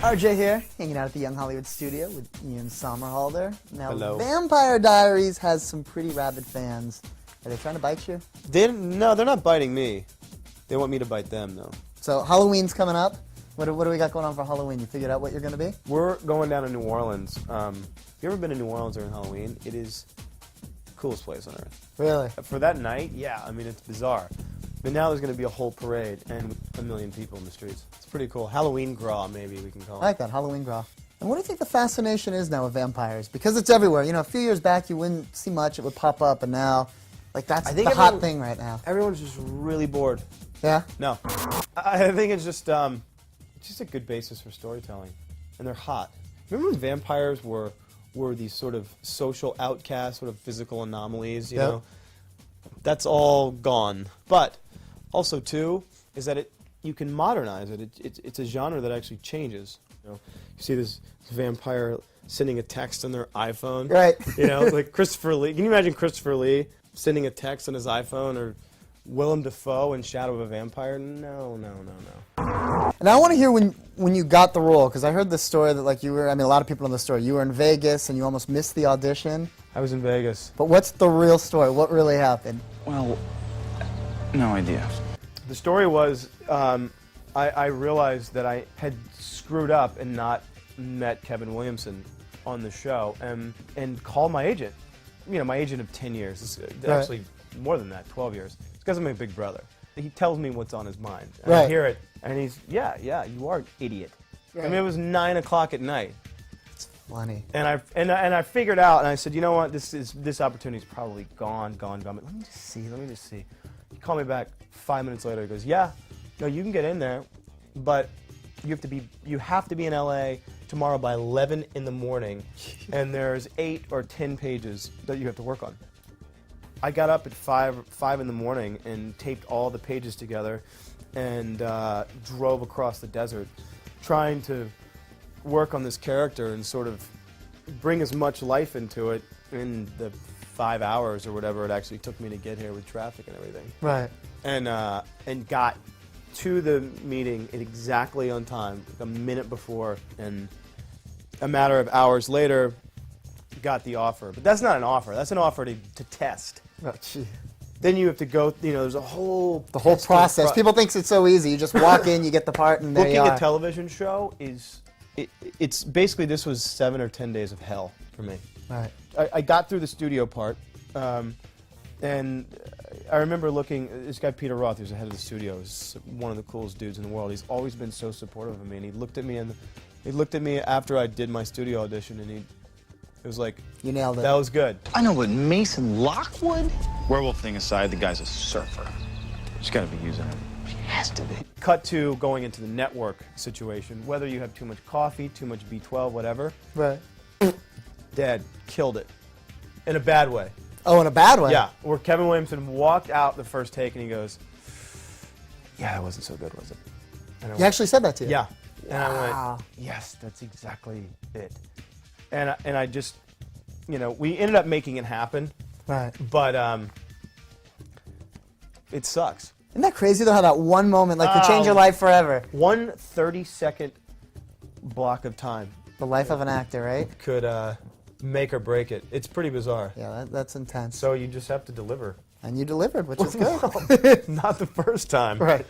RJ here, hanging out at the Young Hollywood studio with Ian Somerhalder. Now, Hello. Vampire Diaries has some pretty rabid fans. Are they trying to bite you? No, they're not biting me. They want me to bite them, though. So Halloween's coming up. What do we got going on for Halloween? You figured out what you're going to be? We're going down to New Orleans. Have you ever been to New Orleans during Halloween? It is the coolest place on earth. Really? For that night, yeah, I mean, it's bizarre. But now there's going to be a whole parade and 1 million people in the streets. It's pretty cool. Halloween gras, maybe we can call it. I like that, Halloween gras. And what do you think the fascination is now with vampires? Because it's everywhere. You know, a few years back you wouldn't see much, it would pop up, and now, like, that's the hot thing right now. Everyone's just really bored. Yeah? No. I think it's just a good basis for storytelling. And they're hot. Remember when vampires were these sort of social outcasts, sort of physical anomalies, you know? That's all gone. But also, too, is that you can modernize it. It's a genre that actually changes. You know, you see this vampire sending a text on their iPhone. Right. You know, like Christopher Lee. Can you imagine Christopher Lee sending a text on his iPhone, or Willem Dafoe in Shadow of a Vampire? No, no, no, no. And I want to hear when you got the role, because I heard this story that, like, you were, I mean, a lot of people know the story. You were in Vegas and you almost missed the audition. I was in Vegas. But what's the real story? What really happened? Well, no idea. The story was, I realized that I had screwed up and not met Kevin Williamson on the show, and called my agent. You know, my agent of 10 years. It's actually more than that, 12 years. It's because I'm my big brother. He tells me what's on his mind. And I hear it, and he's, yeah, you are an idiot. I mean, it was 9 o'clock at night. It's funny. And I figured out, and I said, you know what, this opportunity's probably gone. But let me just see. He called me back 5 minutes later. He goes, yeah, no, you can get in there, but you have to be in LA tomorrow by 11 in the morning, and there's 8 or 10 pages that you have to work on. I got up at 5 in the morning and taped all the pages together and drove across the desert trying to work on this character and sort of bring as much life into it in the 5 hours or whatever it actually took me to get here with traffic and everything. Right. And got to the meeting exactly on time, like a minute before, and a matter of hours later, got the offer. But that's not an offer. That's an offer to test. Oh, gee. Then you have to go, you know, there's a whole... The whole process. People think it's so easy. You just walk in, you get the part, and there you are. Booking a television show is... It's basically, this was 7 or 10 days of hell for me. Right. I got through the studio part, and I remember looking, this guy Peter Roth, who's the head of the studio, is one of the coolest dudes in the world. He's always been so supportive of me, and he looked at me after I did my studio audition, and it was like, you nailed it. That was good. I know, but Mason Lockwood? Werewolf thing aside, the guy's a surfer. He's got to be using it. He has to be. Cut to going into the network situation, whether you have too much coffee, too much B12, whatever. Right. Dead. Killed it. In a bad way. Oh, in a bad way? Yeah, where Kevin Williamson walked out the first take and he goes, yeah, that wasn't so good, was it? And He actually said that to you? Yeah. And Wow. I went, yes, that's exactly it. And I just, you know, we ended up making it happen. Right. But it sucks. Isn't that crazy, though, how that one moment, like, could change your life forever? 1 30-second block of time. The life of an actor, right? Could make or break it. It's pretty bizarre. Yeah, that's intense. So you just have to deliver. And you delivered, which is good. Not the first time. Right.